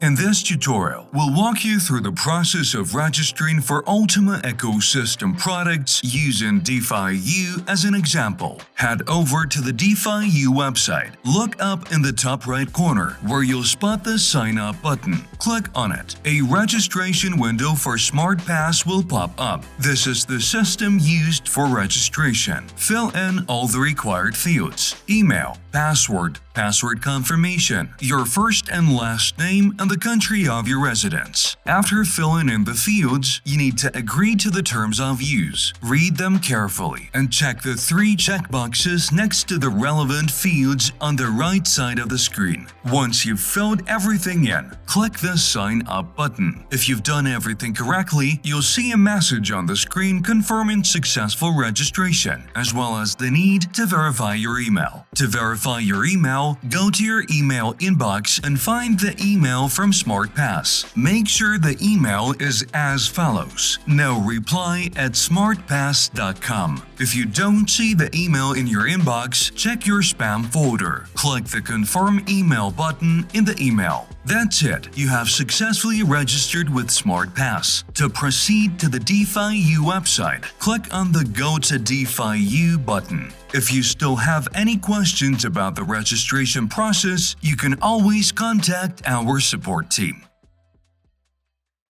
In this tutorial, we'll walk you through the process of registering for Ultima ecosystem products using DeFiU as an example. Head over to the DeFiU website. Look up in the top right corner where you'll spot the Sign Up button. Click on it. A registration window for SmartPass will pop up. This is the system used for registration. Fill in all the required fields: email, password, password confirmation, your first and last name, and the country of your residence. After filling in the fields, you need to agree to the terms of use. Read them carefully and check the 3 checkboxes next to the relevant fields on the right side of the screen. Once you've filled everything in, click the Sign Up button. If you've done everything correctly, you'll see a message on the screen confirming successful registration, as well as the need to verify your email. To verify your email, go to your email inbox and find the email from SmartPass. Make sure the email is as follows: noreply@smartpass.com. If you don't see the email in your inbox, check your spam folder. Click the Confirm Email button in the email. That's it. You have successfully registered with SmartPass. To proceed to the DeFiU website, click on the Go to DeFiU button. If you still have any questions about the registration process, you can always contact our support team.